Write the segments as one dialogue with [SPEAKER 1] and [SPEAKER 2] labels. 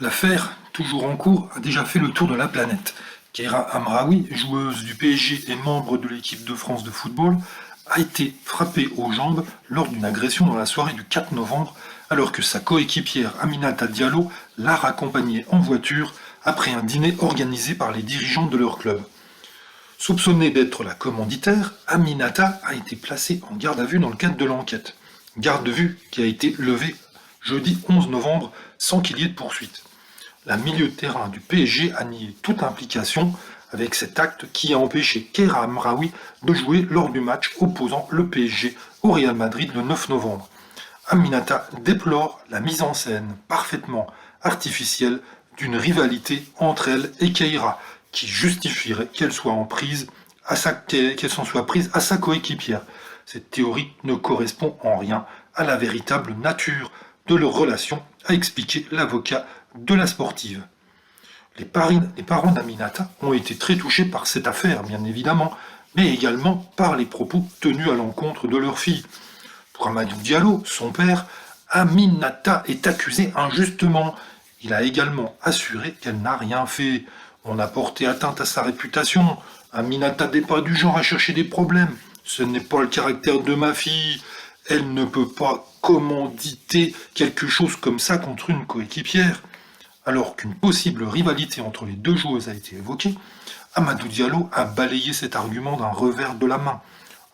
[SPEAKER 1] L'affaire, toujours en cours, a déjà fait le tour de la planète. Keira Amraoui, joueuse du PSG et membre de l'équipe de France de football, a été frappée aux jambes lors d'une agression dans la soirée du 4 novembre, alors que sa coéquipière Aminata Diallo l'a raccompagnée en voiture après un dîner organisé par les dirigeants de leur club. Soupçonnée d'être la commanditaire, Aminata a été placée en garde à vue dans le cadre de l'enquête. Garde à vue qui a été levée jeudi 11 novembre sans qu'il y ait de poursuite. La milieu de terrain du PSG a nié toute implication avec cet acte qui a empêché Keira Amraoui de jouer lors du match opposant le PSG au Real Madrid le 9 novembre. Aminata déplore la mise en scène parfaitement artificielle d'une rivalité entre elle et Keira, qui justifierait qu'elle s'en soit prise à sa coéquipière. Cette théorie ne correspond en rien à la véritable nature de leur relation, a expliqué l'avocat de la sportive. Les parents d'Aminata ont été très touchés par cette affaire, bien évidemment, mais également par les propos tenus à l'encontre de leur fille. Pour Amadou Diallo, son père, Aminata est accusée injustement. Il a également assuré qu'elle n'a rien fait. On a porté atteinte à sa réputation. Aminata n'est pas du genre à chercher des problèmes. Ce n'est pas le caractère de ma fille. Elle ne peut pas commanditer quelque chose comme ça contre une coéquipière. Alors qu'une possible rivalité entre les deux joueuses a été évoquée, Amadou Diallo a balayé cet argument d'un revers de la main.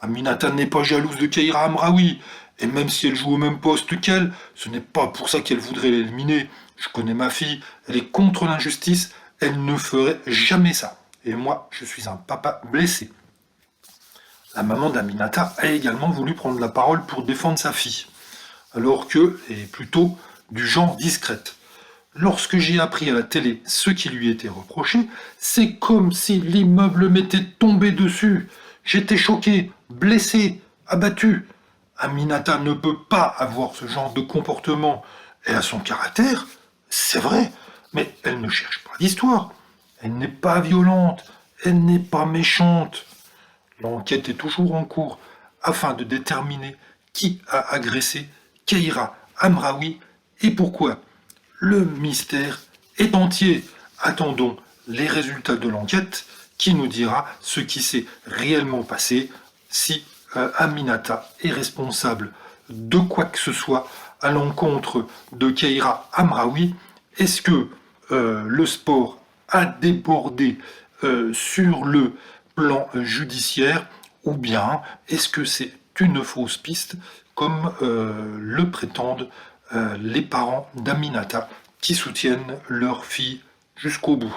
[SPEAKER 1] Aminata n'est pas jalouse de Keira Amraoui, et même si elle joue au même poste qu'elle, ce n'est pas pour ça qu'elle voudrait l'éliminer. Je connais ma fille, elle est contre l'injustice, elle ne ferait jamais ça. Et moi, je suis un papa blessé. La maman d'Aminata a également voulu prendre la parole pour défendre sa fille, alors qu'elle est plutôt du genre discrète. Lorsque j'ai appris à la télé ce qui lui était reproché, c'est comme si l'immeuble m'était tombé dessus. J'étais choqué, blessé, abattu. Aminata ne peut pas avoir ce genre de comportement. Elle a son caractère, c'est vrai, mais elle ne cherche pas d'histoire. Elle n'est pas violente, elle n'est pas méchante. L'enquête est toujours en cours afin de déterminer qui a agressé Keira Amraoui et pourquoi. Le mystère est entier. Attendons les résultats de l'enquête qui nous dira ce qui s'est réellement passé, si Aminata est responsable de quoi que ce soit à l'encontre de Keira Amraoui. Est-ce que le sport a débordé sur le plan judiciaire ou bien est-ce que c'est une fausse piste comme le prétendent les parents d'Aminata qui soutiennent leur fille jusqu'au bout.